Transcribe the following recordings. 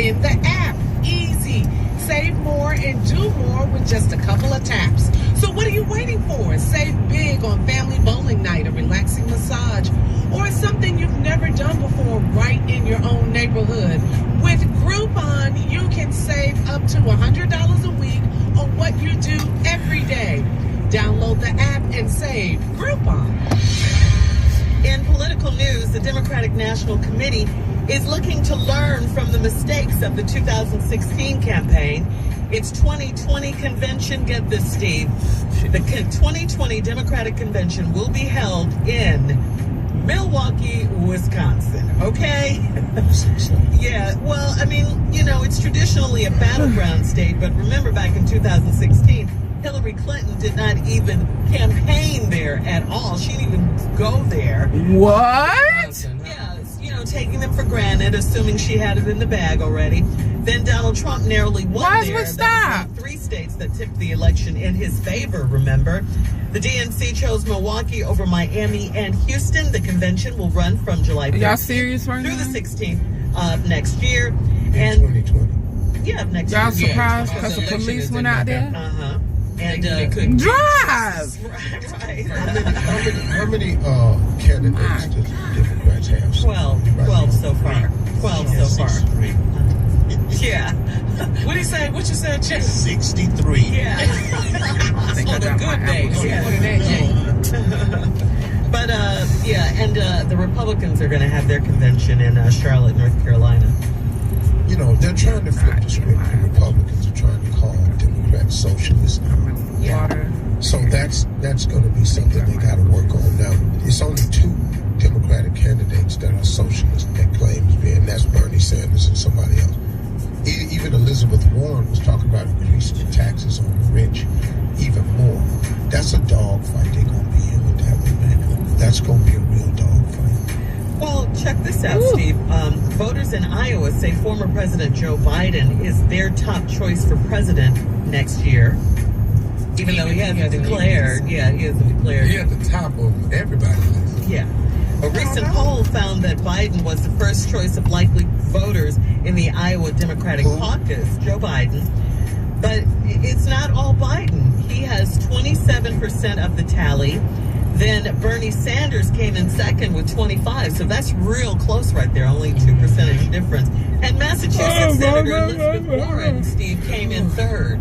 in the app. Easy. Save more and do more with just a couple of taps. So what are you waiting for? Save big on family bowling night, a relaxing massage, or something you've never done before right in your own neighborhood. With Groupon, you can save up to $100 a week on what you do every day. Download the app and save. Groupon. In political news, the Democratic National Committee is looking to learn from the mistakes of the 2016 campaign. Its 2020 convention, get this, Steve, the 2020 Democratic Convention will be held in Milwaukee, Wisconsin, okay? Yeah, well, I mean, you know, it's traditionally a battleground state, but remember back in 2016, Hillary Clinton did not even campaign there at all. She didn't even go there. What? Yeah, you know, taking them for granted, assuming she had it in the bag already. Then Donald Trump narrowly won there. Stop. 3 states that tipped the election in his favor, remember? The DNC chose Milwaukee over Miami and Houston. The convention will run from July 15th Y'all serious right through now? the 16th of next year. And 2020. Yeah, next Y'all year. surprised because the police went out there? Uh-huh. And They couldn't drive. Right. How many candidates does Democrats have? 12 so far. 12 so far. Yeah. What did he say? What you said, Chip? 63. Yeah. I think I On the got good my days. apple. Yeah. But, yeah, and the Republicans are going to have their convention in Charlotte, North Carolina. You know, they're trying to flip the script. The Republicans are trying to call Democrats socialists. Water. So that's going to be something they got to work on. Now, it's only 2 Democratic candidates that are socialists that claim to be, and that's Bernie Sanders and somebody else. Even Elizabeth Warren was talking about increasing the taxes on the rich even more. That's a dogfight they're going to be in with that one, man. That's going to be a real dogfight. Well, check this out, Steve. Voters in Iowa say former President Joe Biden is their top choice for president next year. Even though he hasn't declared. Yeah, he hasn't declared. He's at the top of everybody's list. Yeah. A recent poll found that Biden was the first choice of likely voters in the Iowa Democratic caucus, Joe Biden. But it's not all Biden. He has 27% of the tally. Then Bernie Sanders came in second with 25. So that's real close right there, only 2 percentage difference. And Massachusetts Senator Elizabeth Warren, Steve, came in third.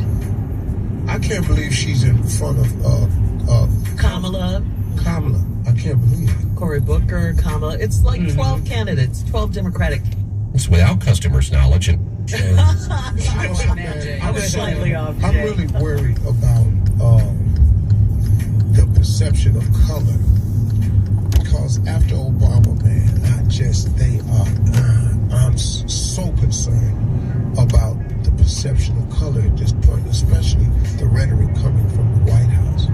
I can't believe she's in front of Kamala. I can't believe it. Cory Booker, Kamala. It's like 12 candidates, 12 Democratic. Without customers' knowledge. And I was slightly off. I'm Jay. really worried about the perception of color, because after Obama, man, I'm so concerned about the perception of color at this point, especially the rhetoric coming from the White House.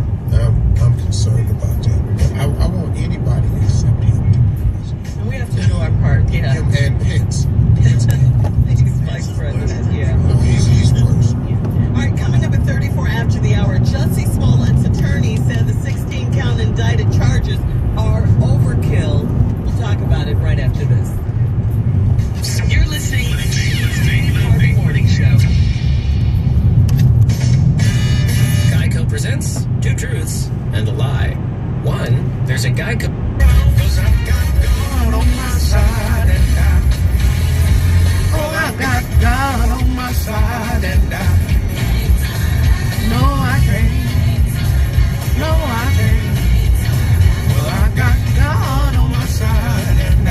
I'm concerned about that. But I want anybody except him to be president. And we have to do our part, yeah. Him and Pence. He's vice president, yeah. No, he's worse. All right, coming up at 34 after the hour, Jussie Smollett's attorney said the 16-count indicted charges are overkill. We'll talk about it right after this. You're listening to the Harvey Morning Show. Geico at Geico. Cause I got God on my side and I got God on my side and no, I can't. No, I can't. Well, I got God on my side and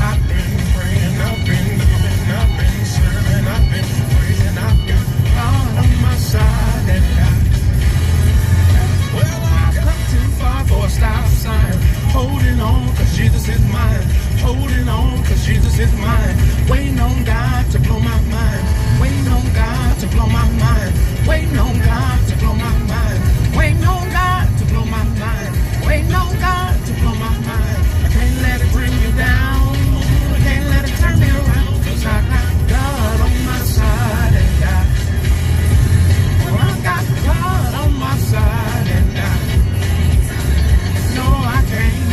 I've been praying, I've been giving, I've been serving, I've been praising, I've got God on my side and well, I've come too far for a stop sign. Holding on, cause Jesus is mine. Holding on, cause Jesus is mine. Waiting on God to blow my mind. Waiting on God to blow my mind. Waiting on God to blow my mind. Waiting on God to blow my mind. Waiting on God to blow my mind. I can't let it bring me down. I can't let it turn me around. Cause I got God on my side and well, I got God on my side and no, I can't.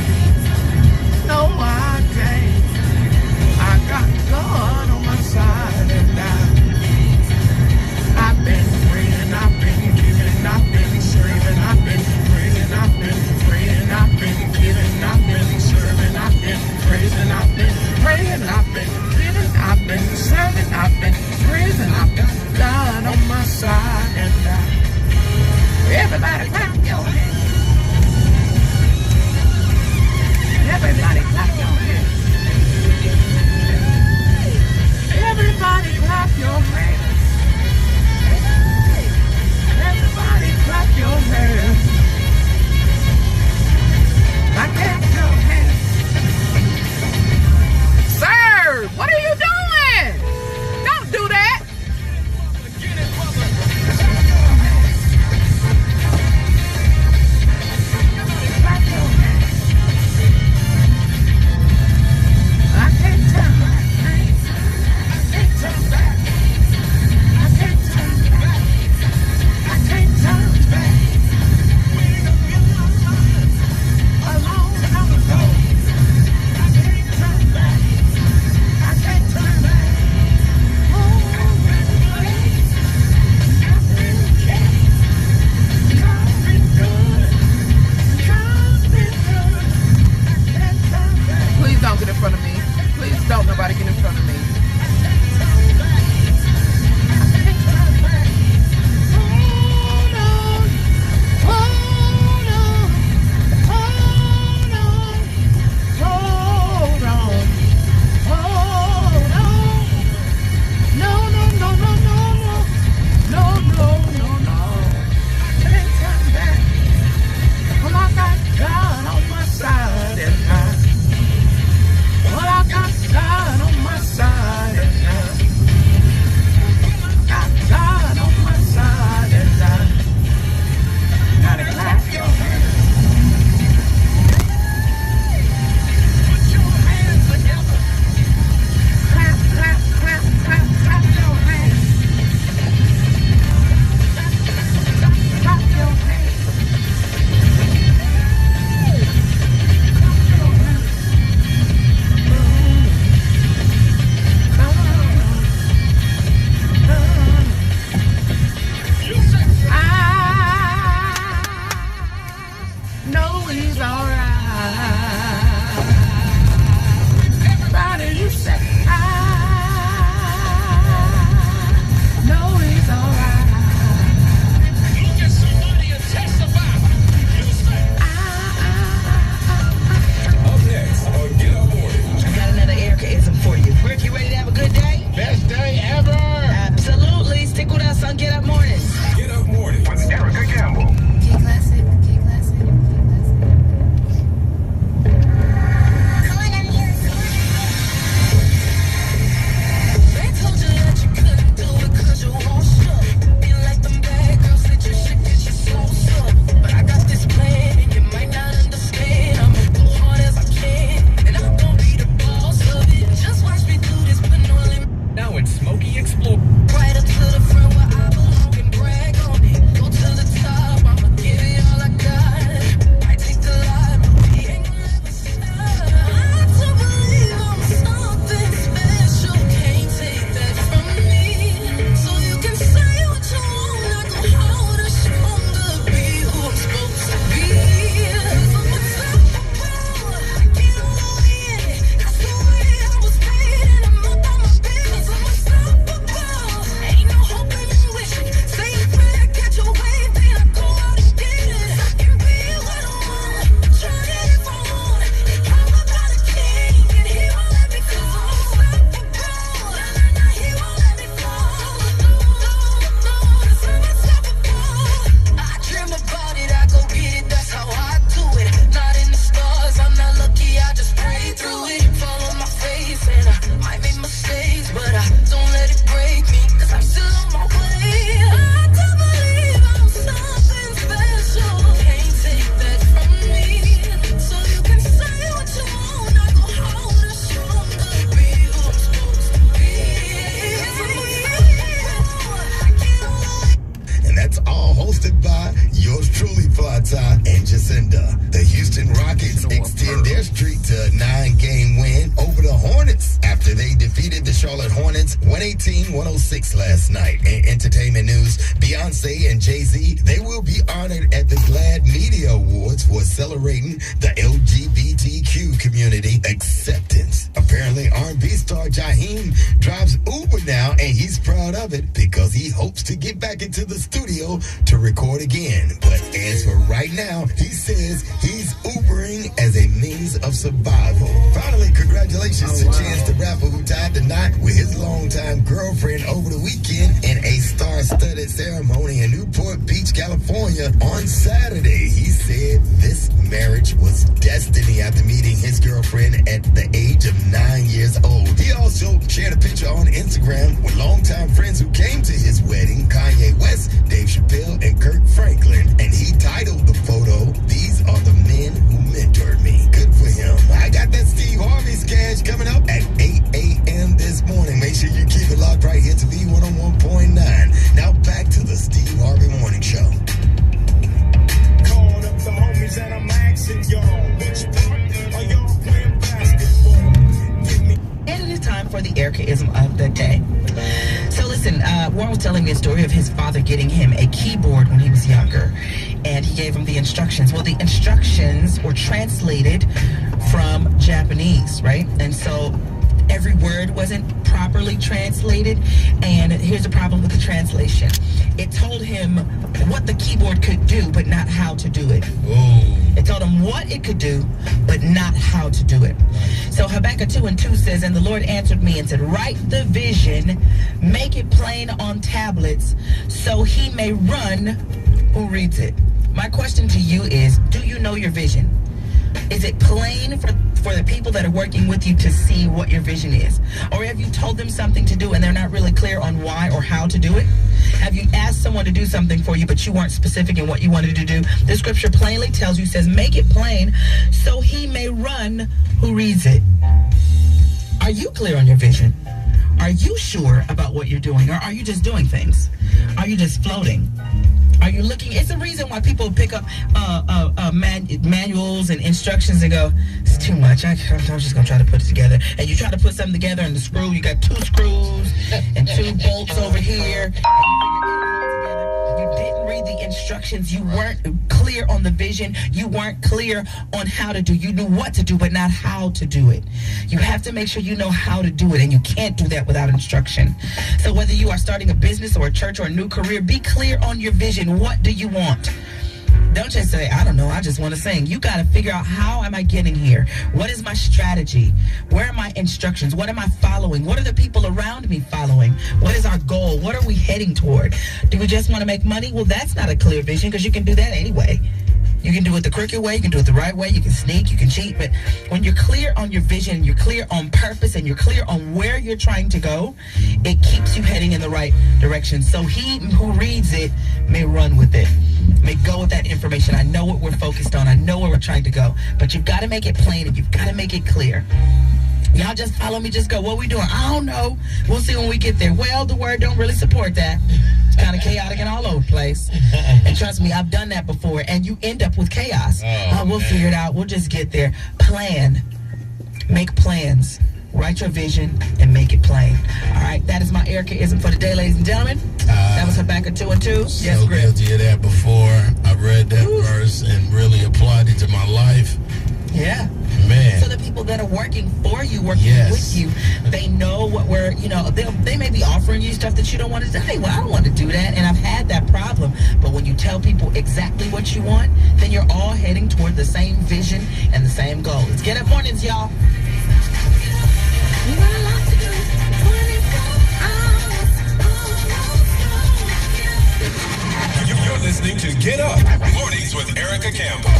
No, I can't. I got God on my side and I've been praying, I've been giving, I've been serving, I've been praying, I've been praying, I've been giving, I've been serving, I've been praising, I've been praying, I've been giving, I've been serving, I've been praising, I've got God on my side and everybody clap your hands. Everybody clap your hands. Everybody clap your hands. Everybody clap your hands. I clap your hands. Sir, what are you doing? Don't do that. Linda. The Houston Rockets extend their streak to a 9-game win over the Hornets after they defeated the Charlotte Hornets 118-106 last night. In entertainment news, Beyonce and Jay-Z, they will be honored at the GLAAD Media Awards for celebrating the LGBTQ community acceptance. Apparently, R&B star Jaheim drives Uber now, and he's proud of it because he hopes to get back into the studio to record again. But as for right now, he says he's Ubering as a means of survival. Finally, congratulations to Chance the Rapper, who tied the knot with his longtime girlfriend over the weekend in a star-studded ceremony in Newport Beach, California on Saturday. He said this marriage was destiny after meeting his girlfriend at the age of 9 years old. He also shared a picture on Instagram with longtime friends who came to his wedding, Kanye West, Dave Chappelle, and Kirk Franklin. And he titled the photo, "These are the men who mentored me." Good for him. I got that Steve Harvey's cash coming up at 8 a.m. this morning. Make sure you keep it locked right here to V101.9. Now back to the Steve Harvey Morning Show. Called up the homies and I'm asking y'all, which part are y'all playing basketball? Give me. And it is time for the Ericaism of the day. So listen, Warren was telling me a story of his father getting him a keyboard when he was younger, and he gave him the instructions. Well, the instructions were translated from Japanese, right? And so every word wasn't properly translated, and here's the problem with the translation. It told him what the keyboard could do, but not how to do it. It told him what it could do, but not how to do it. So Habakkuk 2:2 says, "And the Lord answered me and said, write the vision, make it plain on tablets, so he may run who reads it." My question to you is, do you know your vision? Is it plain for the people that are working with you to see what your vision is? Or have you told them something to do and they're not really clear on why or how to do it? Have you asked someone to do something for you, but you weren't specific in what you wanted to do? The scripture plainly tells you, says, make it plain so he may run who reads it. Are you clear on your vision? Are you sure about what you're doing? Or are you just doing things? Are you just floating? Are you looking? It's the reason why people pick up manuals and instructions and go, it's too much. I'm just going to try to put it together. And you try to put something together, and the screw, you got 2 screws and 2 bolts over here. You didn't read the instructions. You weren't clear on the vision. You weren't clear on how to do. You knew what to do, but not how to do it. You have to make sure you know how to do it, and you can't do that without instruction. So whether you are starting a business or a church or a new career, be clear on your vision. What do you want? Don't just say, I don't know, I just want to sing. You got to figure out, how am I getting here? What is my strategy? Where are my instructions? What am I following? What are the people around me following? What is our goal? What are we heading toward? Do we just want to make money? Well, that's not a clear vision, because you can do that anyway. You can do it the crooked way, you can do it the right way, you can sneak, you can cheat, but when you're clear on your vision, you're clear on purpose, and you're clear on where you're trying to go, it keeps you heading in the right direction. So he who reads it may run with it, may go with that information. I know what we're focused on, I know where we're trying to go, but you've got to make it plain and you've got to make it clear. Y'all just follow me, just go, what we doing? I don't know. We'll see when we get there. Well, the word don't really support that. It's kind of chaotic and all over the place. And trust me, I've done that before, and you end up with chaos. We'll figure it out. We'll just get there. Plan. Make plans. Write your vision and make it plain. All right, that is my Ericaism for the day, ladies and gentlemen. That was Habakkuk 2:2. Yes, so guilty of that before. I read that verse and really applied it to my life. Yeah. Man. So the people that are working for you, working with you, they know what we're, they may be offering you stuff that you don't want to do. Hey, well, I don't want to do that, and I've had that problem. But when you tell people exactly what you want, then you're all heading toward the same vision and the same goal. Let's get up mornings, y'all. You're listening to Get Up Mornings with Erica Campbell.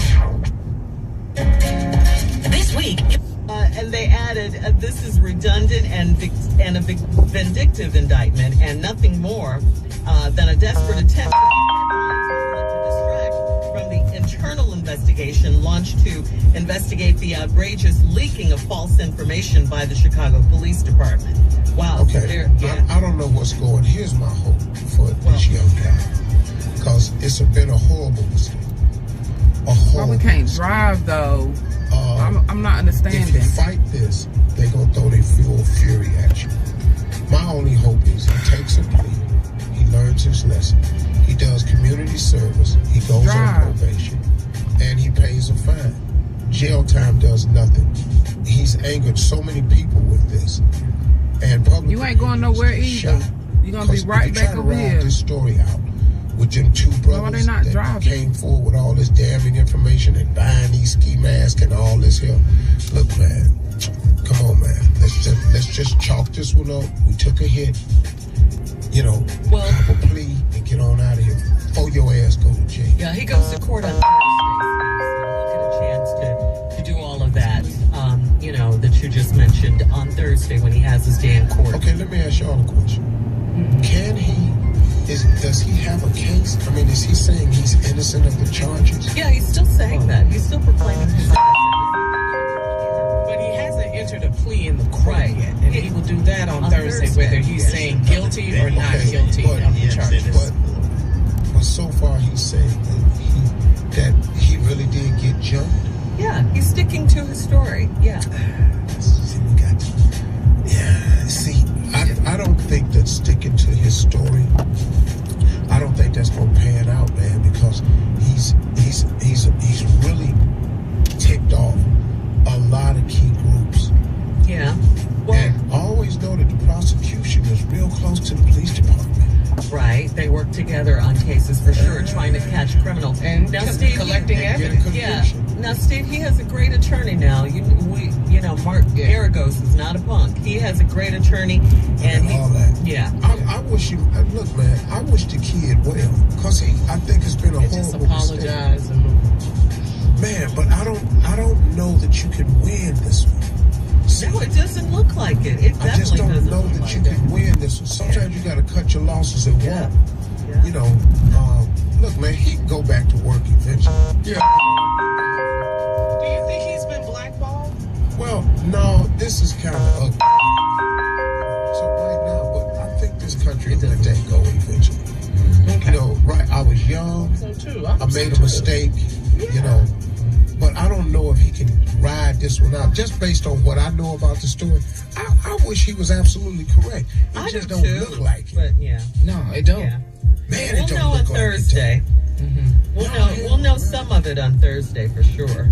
This week. And they added, this is redundant and a vindictive indictment, and nothing more than a desperate attempt to distract from the internal investigation launched to investigate the outrageous leaking of false information by the Chicago Police Department. Wow. Okay. I don't know what's going on. Here's my hope for this young guy, because it's been a horrible mistake. a whole. Why we can't drive though? I'm not understanding. If you fight this, they're gonna throw their full fury at you. My only hope is he takes a plea, he learns his lesson, he does community service, he goes on probation, and he pays a fine. Jail time does nothing. He's angered so many people with this, and public. You ain't going nowhere either. You're gonna be right back over here. This story out with them two brothers that came forward with all this damning information and buying these ski masks and all this here. Look, man, come on, man. Let's just chalk this one up. We took a hit, cop a plea and get on out of here. Before your ass go to jail. Yeah, he goes to court on Thursday, so he'll get a chance to do all of that. That you just mentioned on Thursday when he has his day in court. Okay, let me ask y'all a question. Does he have a case? I mean, is he saying he's innocent of the charges? Yeah, he's still saying that. He's still proclaiming his innocence. But he hasn't entered a plea in the court yet, and he will do that on Thursday, whether he's saying guilty or not guilty of the charges. But so far he's saying that he really did get jumped. Yeah, he's sticking to his story. Yeah. See, I don't think that sticking to his story, I don't think that's gonna pan out, man, because he's really ticked off a lot of key groups. Yeah. And I always know that the prosecution is real close to the police department. Right, they work together on cases for sure, trying to catch criminals. And now Steve, collecting evidence. Yeah. Now, Steve, he has a great attorney now. Mark Garagos is not a punk. He has a great attorney, and all that. Yeah. I wish you. Look, man. I wish the kid well, cause I think it's been a horrible just apologize mistake. Man, but I don't know that you can win this one. No, it doesn't look like it. It I just definitely don't doesn't know look that like you can win this one. Sometimes you got to cut your losses and walk. Yeah. Look, man, he can go back to work eventually. Yeah. Do you think he's been blackballed? Well, no, this is kind of ugly. So right now, but I think this country will let that go eventually. Okay. I was young. So too. I made a mistake, but I don't know if he can ride this one out. Just based on what I know about the story, I wish he was absolutely correct. It just don't look like it. But yeah. No, it don't. Yeah. Man, we'll it don't know look on like Thursday. We'll know some of it on Thursday for sure.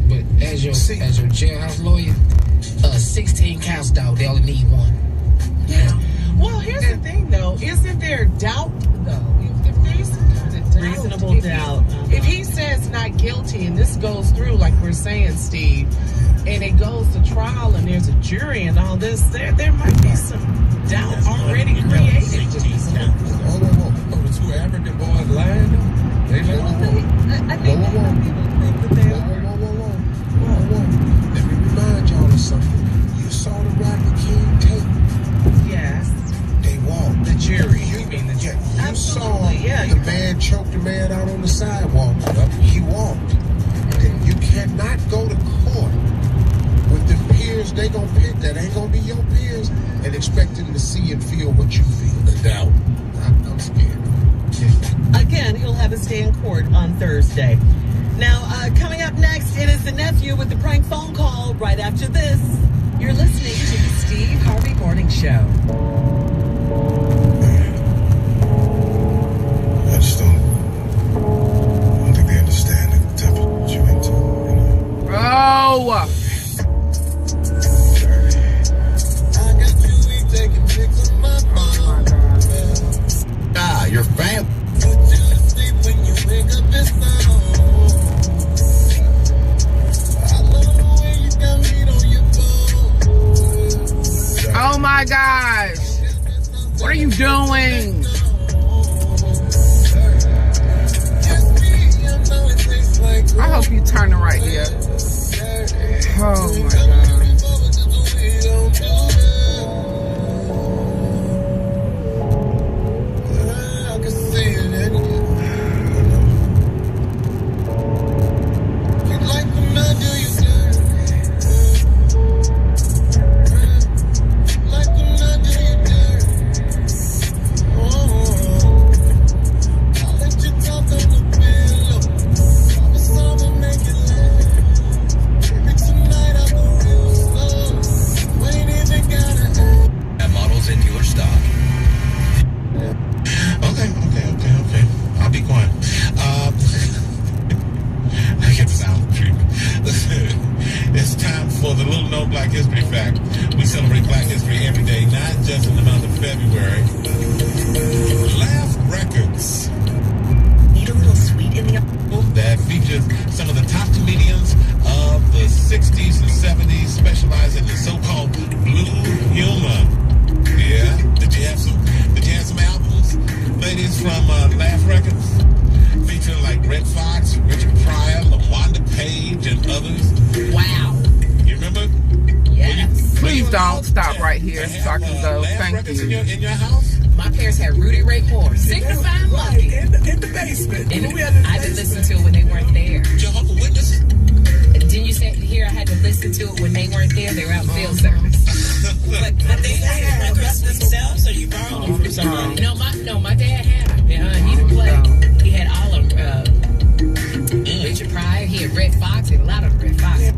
But as your jailhouse lawyer, 16 counts, dog. They only need one. Yeah. Well, here's the thing, though. Isn't there doubt, though? If there's some kind of doubt, reasonable doubt. If he says not guilty, and this goes through, like we're saying, Steve, and it goes to trial, and there's a jury and all this, there might be some doubt already created. Oh, the two African boys lied? They lied? I think people prove that they are. Let me remind y'all of something. You saw the Rodney King tape. Yes. They walked. The jury. You mean the jury? You saw the man choke the man out on the sidewalk. He walked. Then you cannot go to court with the peers they gonna pick that ain't gonna be your peers and expect them to see and feel what you feel. The doubt. I'm scared. Again, he'll have his day in court on Thursday. Now, coming up next, it is the nephew with the prank phone call right after this. You're listening to the Steve Harvey Morning Show. I just don't think they understand the temperature you're into, Oh! Your family. Oh my gosh! What are you doing? I hope you turn it right here. Oh my god. History fact. We celebrate Black History every day, not just in the month of February. Laugh Records. Need a little sweet in the that features some of the top comedians of the 60s and 70s, specializing in so-called blue humor. Yeah, did you have some albums, ladies, from Laugh Records, featuring like Red Fox, Richard Pryor, LaWanda Page, and others? Wow. You remember? Yes. Please don't stop right here so I can go. Thank you. In your house? My parents had Rudy Ray Moore, Signifying Lucky. In the basement. And I had to listen to it when they weren't there. Jehovah's Witnesses? Didn't you say here I had to listen to it when they weren't there? They were out in field service. But they had records themselves, or you borrowed them from somebody? No, my dad had them. He didn't play. He had all of Richard Pryor. He had Red Fox. He had a lot of Red Fox.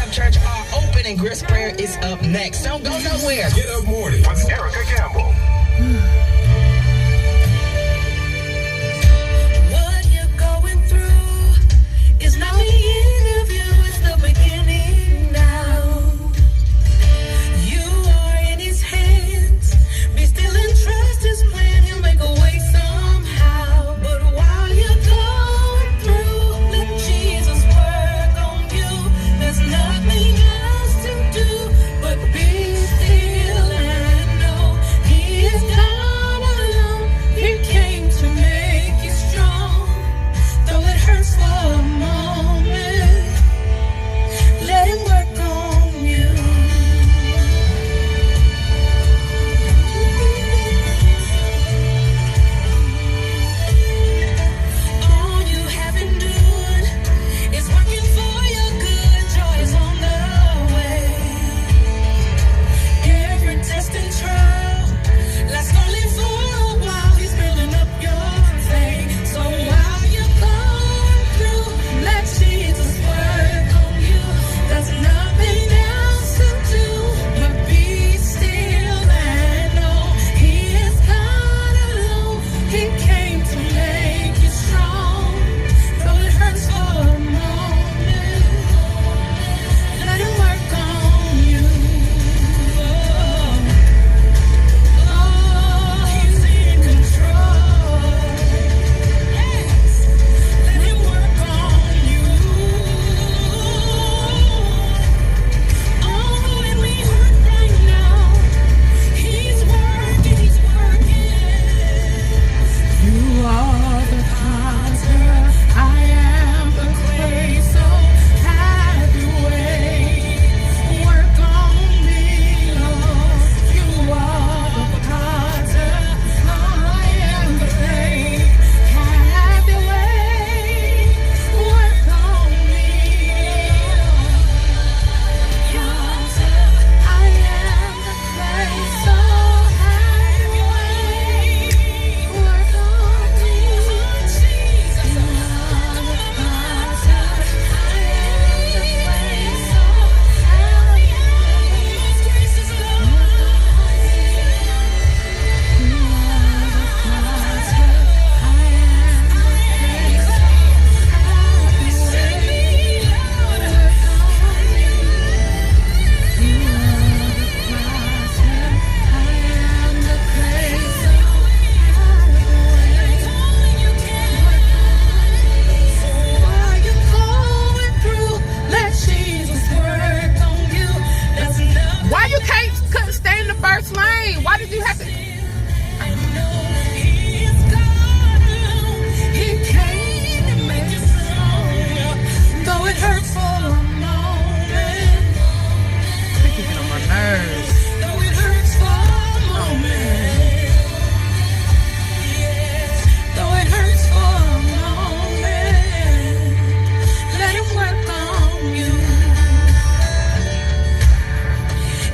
Rock Church are open, and Grit Prayer is up next. Don't go nowhere. Get Up Morning with Erica Campbell. What you're going through is not the end of you, it's the beginning now. You are in his hands. Be still and trust his plan. He'll make a way somehow. But while you're going through, let Jesus work on you. There's nothing else to do but be still and know he is God alone. He came to make you strong. Though it hurts for a moment, let him work on you. All you have endured is working for your good. Joy is on the way. Every test and trial lasts only for a while. He's building up your faith. So while you're going through, let Jesus work on you. There's nothing else to do but be still and know he is God alone. He came to make you strong. Though it hurts for a moment, let him work on you. Oh, he's in control. Yes, let him work on you. Oh, it may hurt right now. He's working, he's working. You are the potter, I am the clay, so have your way. Work on me, Lord. You are the potter, I am the clay. Have your way. Work on me, I am the clay, so have your way. Work on me, Jesus. You are the potter, I am the clay, so have your way. Gracious Lord, you are the potter, I am the clay, so have your way. Work on me. You are the potter, I am the clay, so have your way. So while you're going through, let Jesus work on you. There's nothing Why you couldn't stay in the first lane? Why did you have to? I know he is God alone. He came to make you strong. Though it hurts for a moment, You get on my nerves. though it hurts for a moment, yes, though it hurts for a moment, let him work on you.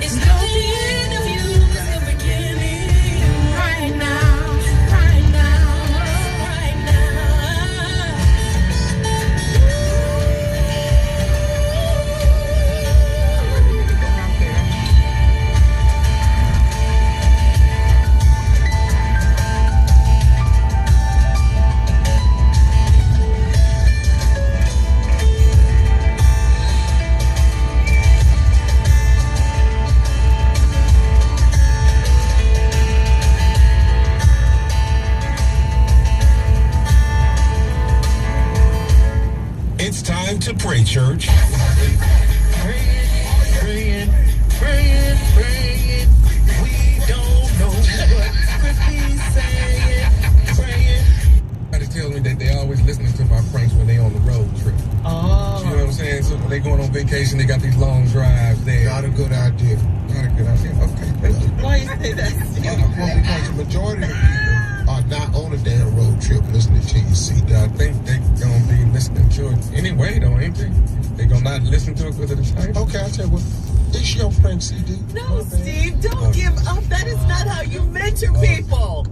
It's not the end of you, it's the beginning. Right now, right now, right now. It's time to pray, church. Praying. We don't know what Christy's saying. Praying. Somebody tells me that they always listening to my pranks when they on the road trip. Oh. You know what I'm saying? So when they going on vacation, they got these long drives there. Not a good idea. Not a good idea. Okay, thank you. Why you say that? Well, because the majority of the people are not on a damn road trip listening to you, see. I think they gonna be listening to it anyway, though, ain't they? They gonna not listen to it because of the title. Okay, I'll tell you what. It's your prank CD. No, Steve, don't give up. That is not how you mentor people.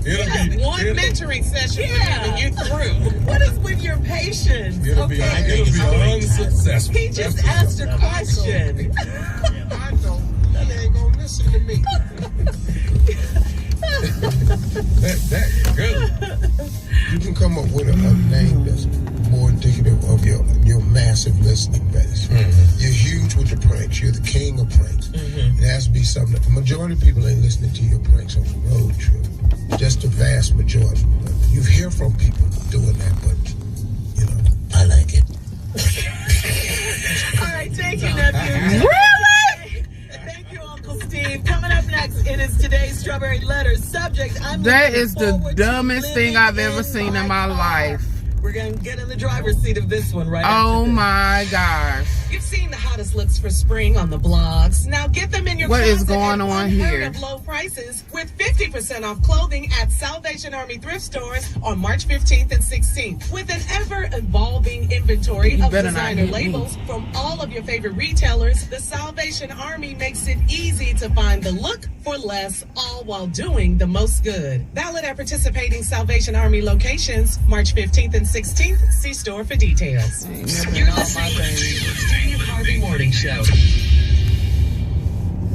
One mentoring session for him and you through. What is with your patience? It'll be unsuccessful. He just asked a question. I know. They ain't gonna listen to me. that good. You can come up with a name that's more indicative of your massive listening base. You're huge with the pranks. You're the king of pranks. It has to be something that the majority of people ain't listening to your pranks on the road trip. Just the vast majority. You hear from people doing that, but I like it. All right, thank you, nephew. Really? Thank you, Uncle Steve. Coming up next, it is today's Strawberry Letters. Subject, That is the dumbest thing I've ever seen in my life. We're going to get in the driver's seat of this one right Oh after this. my gosh. You've seen the hottest looks for spring on the blogs. Now get them in your What is closet going at on unheard here? of low prices with 50% off clothing at Salvation Army thrift stores on March 15th and 16th. With an ever-evolving inventory You of better not designer hit me. labels from all of your favorite retailers, the Salvation Army makes it easy to find the look for less, all while doing the most good. Valid at participating Salvation Army locations, March 15th and 16th. See store for details. You're listening to the Steve Harvey Morning Show.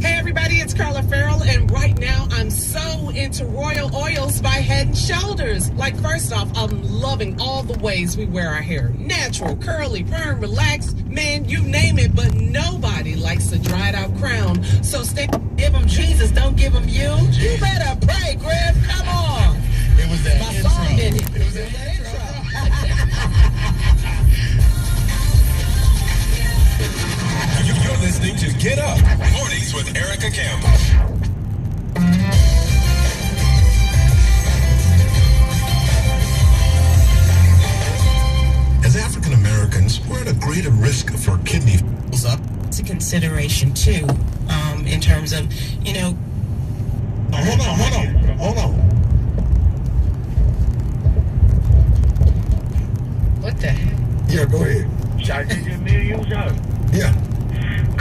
Hey everybody, it's Carla Farrell, and right now I'm so into Royal Oils by Head & Shoulders. Like, first off, I'm loving all the ways we wear our hair. Natural, curly, perm, relaxed, man, you name it, but nobody likes a dried out crown. So Give him Jesus, don't give him you. You better pray, Griff. Come on. It was that My song intro. did it. It was that intro. You're listening to Get Up Mornings with Erica Campbell. As African Americans, we're at a greater risk for kidney up. It's a consideration too, in terms of, Hold on. What the heck? Yeah, go ahead. Shot did you me you shot? Yeah.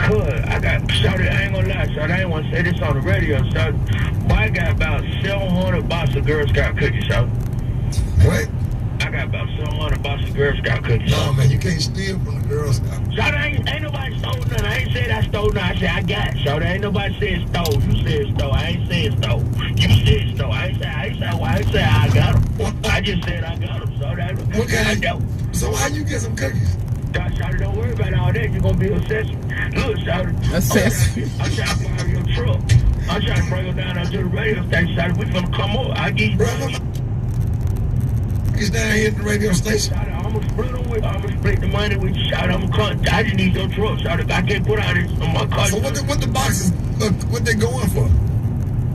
Good. I ain't gonna lie, shot. I ain't wanna say this on the radio, shot. But I got about 700 boxes of Girl Scout cookies, shot. What? I got about 700 boxes of Girl Scout cookies. No, man, you can't steal from the Girl Scouts. Shot, ain't nobody stole nothing. I ain't said I stole nothing. I said I got it, shot. Ain't nobody said stole. You said stole. I ain't said stole. You said stole. I ain't say I got them. I just said I got them, so that I don't. So how you get some cookies? Shawty, don't worry about all that. You're going to be obsessed. Look, Shawty. Accessory. I'm trying to borrow your truck. I'm trying to bring her down to the radio station, Shawty. We finna come up. I get you. He's down here at the radio station. Shawty, I'm going to split the money with you, Shawty. I'm going to I just need your truck, Shawty. I can't put out this on my car. So what the boxes, what they going for?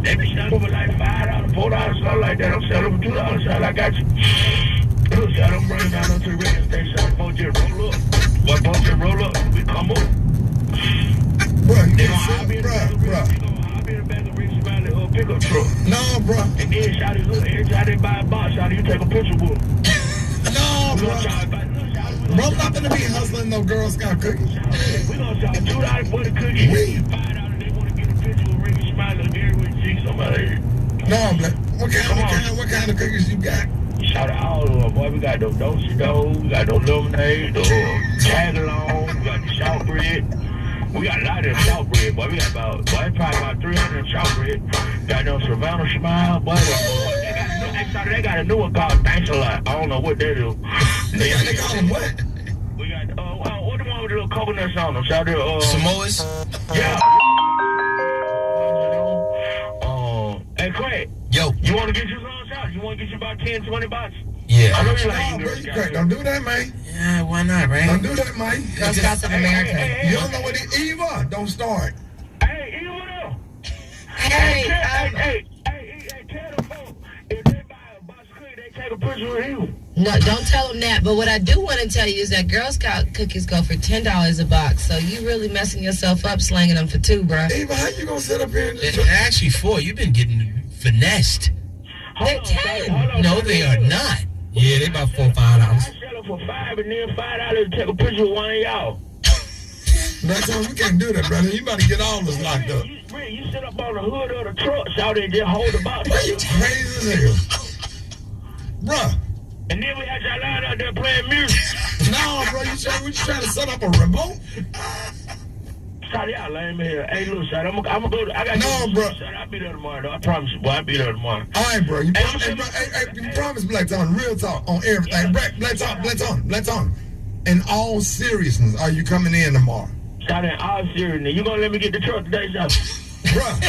They be selling for like $5, $4, something like that. I'm selling for $2, Shawty. I got you. Look, Shawty, I'm bringing down to the radio station, Shawty. Both just roll up. Both just roll up. We come up. Bruh, I'll be in the back of Rick Smiley pickup truck. No, bro. And then, Shawty, look, every time they buy a box, Shawty, you take a picture with them. No, bro. Bro, I'm not gonna be hustling no Girl Scout cookies. We gonna charge $2 for the cookies. $5 they wanna get a picture with Rick Smiley or Gary with G, somebody. No, man. What kind of cookies you got? Shout out all of them, boy. We got those Do-si-do, we got those lemonade, those tag-along, we got the shortbread. We got a lot of shortbread, boy. We got probably about 300 shortbread. Got no Savannah Smile, boy. They got a new one called Thanks a Lot. I don't know what that is. They call them what? We got, what the one with the little coconuts on them? Shout out, Samoas? Yeah. Hey, Craig. Yo. You want to get you some shots? You want to get you about 10, 20 bucks? Yeah. I know you like No, bro, you crack. Don't do that, man. Yeah, why not, right? Don't do that, man. Girl Scouts of America. You don't know what it is. Eva, don't start. Hey, Eva. Hey, tell them folks, if they buy a box of cookies, they take a picture with you. No, don't tell them that. But what I do want to tell you is that Girl Scout cookies go for $10 a box. So you really messing yourself up slanging them for $2, bro. Eva, how you gonna sit up here and It's actually 4. You've been getting finessed. They're 10. No, they are not. Yeah, they about $4 or $5. I sell them for $5 and then $5 to take a picture with one of y'all. That's all. We can't do that, brother. You about to get all this locked up. Ray, you sit up on the hood of the truck, shout and just hold the box. You crazy as hell. Bruh. And then we had y'all out there playing music. No, bro, we trying to set up a remote? Shot, y'all lame here. Hey, look, shot, I'm gonna go to, I got bro. Shot, I'll be there tomorrow, though. I promise you, boy, I'll be there tomorrow. All right, bro. You promise Black Tone, real talk on everything. Black Tone. In all seriousness, are you coming in tomorrow? Shot, in all seriousness. You gonna let me get the truck today, shot? Bruh.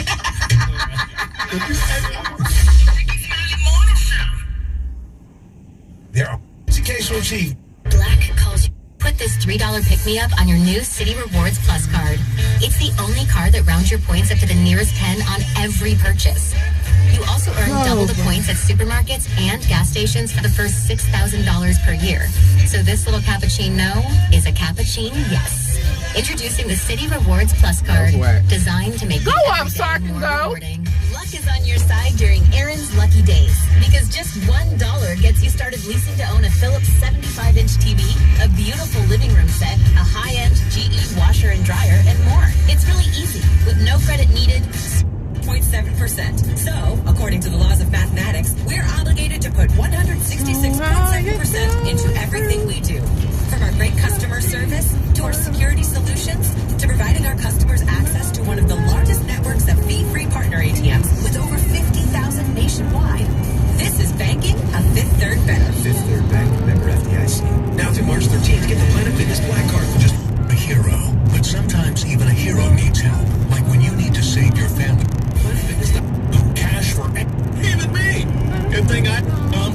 There are educational chief. Black calls you. Put this $3 pick-me-up on your new City Rewards Plus card. It's the only card that rounds your points up to the nearest 10 on every purchase. You also earn double the points at supermarkets and gas stations for the first $6,000 per year. So this little cappuccino is a cappuccino, yes. Introducing the City Rewards Plus card, designed to make go up so I can go. Luck is on your side during Aaron's Lucky Days, because just $1 gets you started leasing to own a Philips 75-inch TV, a beautiful living room set, a high-end GE washer and dryer, and more. It's really easy, with no credit needed. 0.7%. So, according to the laws of mathematics, we're obligated to put 166.7% into everything we do. From our great customer service, to our security solutions, to providing our customers access to one of the largest networks of fee-free partner ATMs with over 50,000 nationwide. This is banking a Fifth Third better. Fifth Third Bank, member FDIC. Now through March 13th, get the Planet Fitness Black Card for just a hero. But sometimes even a hero needs help. Like when you need to save your family. Planet Fitness cash for even me. Good thing I'm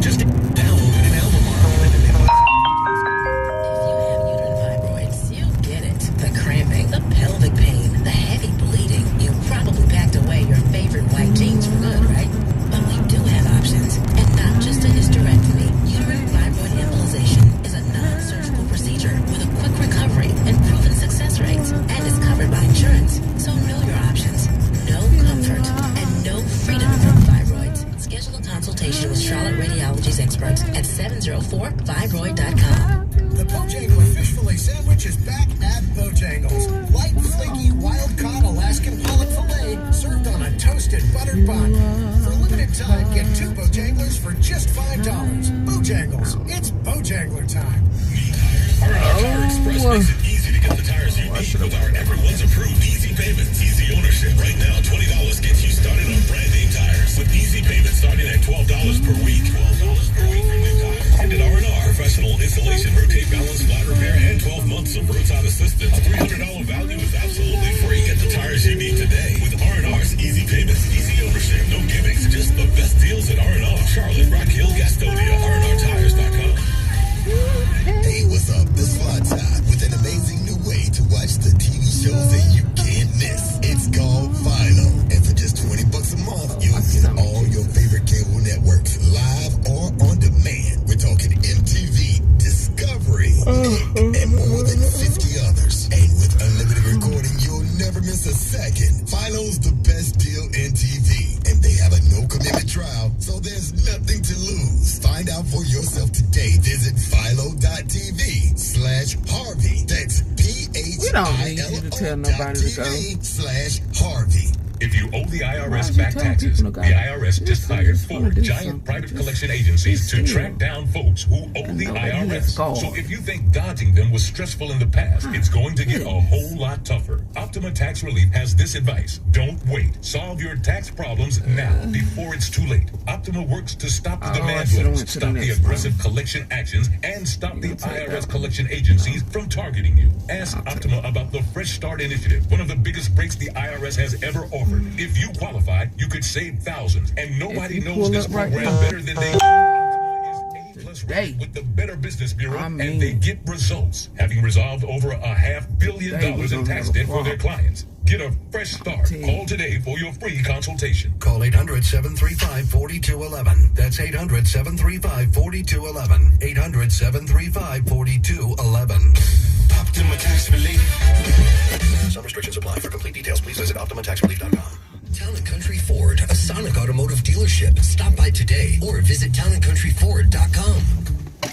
just downloaded an album the pelvic pain, the heavy bleeding. You probably packed away your favorite white jeans for good, right? But we do have options, and not just a hysterectomy. Uterine fibroid embolization is a non-surgical procedure with a quick recovery and proven success rates, and is covered by insurance. So know your options. No comfort and no freedom from fibroids. Schedule a consultation with Charlotte Radiology's experts at 704fibroid.com. The Bojangles fish fillet sandwich is back at Bojangles. Light, flaky, wild-caught Alaskan pollock fillet served on a toasted buttered bun. For a limited time, get 2 Bojanglers for just $5. Bojangles, it's Bojangler time. Tire Express makes it easy to get the tires you need with our everyone's approved easy payments. Easy ownership right now. $20 gets you started on brand name tires. With easy payments starting at $12 per week. $12 per week for new tires. And at R&R, professional installation, rotate balance, flat repair, and 12 months of roadside assistance. A $300 value is absolutely free. Get the tires you need today with R&R's easy payments. Easy ownership, no gimmicks, just the best deals at R&R. Charlotte, Rock Hill, Gastonia, RNRtires.com. Hey, what's up? This Fly Tie with an amazing new way to watch the TV shows that you can't miss. It's called Philo. And for just $20 a month, you'll get all your favorite cable networks live or on demand. We're talking MTV, Discovery, Nick, and more than 50 others. And with unlimited recording, you'll never miss a second. Philo's the best deal in TV. And they have a no-commitment trial, so there's nothing to lose. Find out for yourself today. Visit philo.tv/Harvey. That's We don't need you to tell nobody to go. PHILO.tv/Harvey. If you owe the IRS back taxes, the IRS just hired 4 giant private collection agencies to track down folks who owe the IRS. So if you think dodging them was stressful in the past, it's going to get a whole lot tougher. Optima Tax Relief has this advice. Don't wait. Solve your tax problems now before it's too late. Optima works to stop the demand loans, stop the aggressive collection actions, and stop the IRS collection agencies from targeting you. Ask Optima about the Fresh Start Initiative, one of the biggest breaks the IRS has ever offered. If you qualify, you could save thousands, and nobody knows this program better than they do. With the Better Business Bureau, and they get results, having resolved over $500 million in tax debt for their clients. Get a fresh start. Call today for your free consultation. Call 800-735-4211. That's 800-735-4211. 800-735-4211. Optima Tax Relief. Some restrictions apply. For complete details, please visit OptimaTaxRelief.com. Town & Country Ford, a Sonic Automotive dealership. Stop by today or visit townandcountryford.com.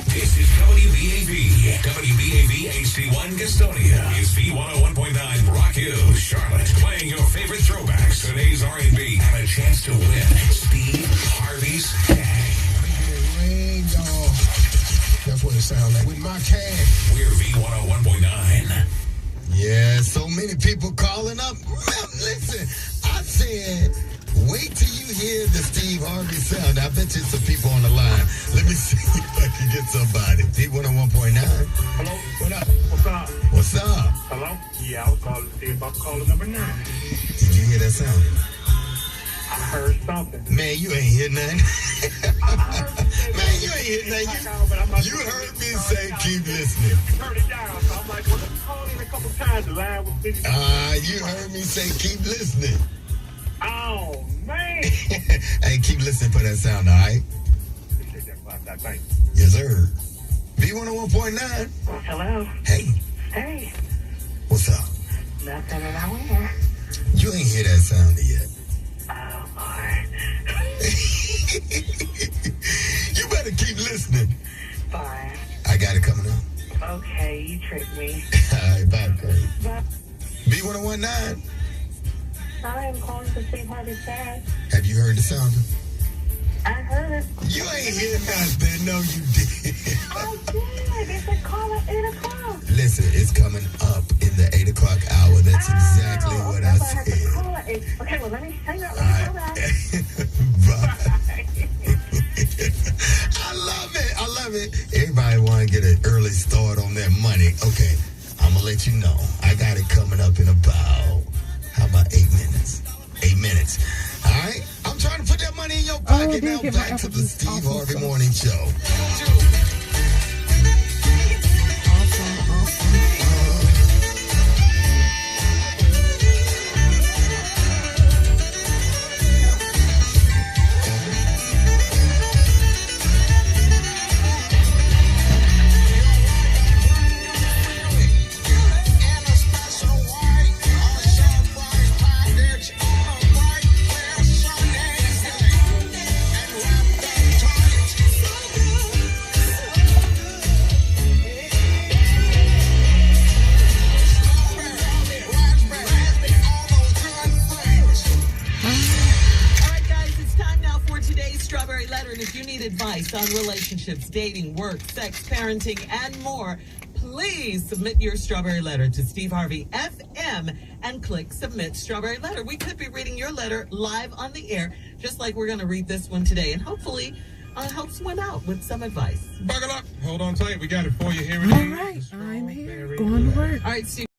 This is WBAV. WBAV 61 Gastonia is V101.9 Rock Hill, Charlotte. Playing your favorite throwbacks, today's R&B, and a chance to win Steve Harvey's cash. Rain, dog. That's what it sounds like. With my cash. We're V101.9. Yeah, so many people calling up. Listen, I said, wait till you hear the Steve Harvey sound. I bet you some people on the line. Let me see if I can get somebody. V101.9. Hello? What up? What's up? What's up? Hello? Yeah, I was calling to see if I'm calling number 9. Did you hear that sound? I heard something. Man, you ain't hear nothing. Man, you ain't hear nothing. You heard me say keep listening. Turn it down. So I'm like, well, I'm calling a couple times. The line was busy. You heard me say keep listening. Oh, man. Hey, keep listening for that sound, all right? Thanks. Yes, sir. V101.9. Hello. Hey. Hey. What's up? Nothing at all here. You ain't hear that sound yet. Oh, boy. You better keep listening. Fine. I got it coming up. Okay, you tricked me. All right, bye, great. Bye. V101.9. I am calling for Steve Harvey's cash. Have you heard the sound? I heard it. You ain't hear nothing. No, you did. I did. It's a call at 8 o'clock. Listen, it's coming up in the 8 o'clock hour. That's exactly what I said. Call at 8. Okay, well, let me hang up. Bye. I love it. Everybody want to get an early start on their money. Okay, I'm going to let you know. I got it coming up in about, how about 8 minutes? 8 minutes. All right? I'm trying to put that money in your pocket. Now back to the Steve Harvey Morning Show. Advice on relationships, dating, work, sex, parenting, and more, please submit your Strawberry Letter to Steve Harvey FM and click Submit Strawberry Letter. We could be reading your letter live on the air, just like we're going to read this one today, and hopefully help someone out with some advice. Buckle up. Hold on tight. We got it for you. Here it All is. right. I'm here. Going to work. All right, Steve.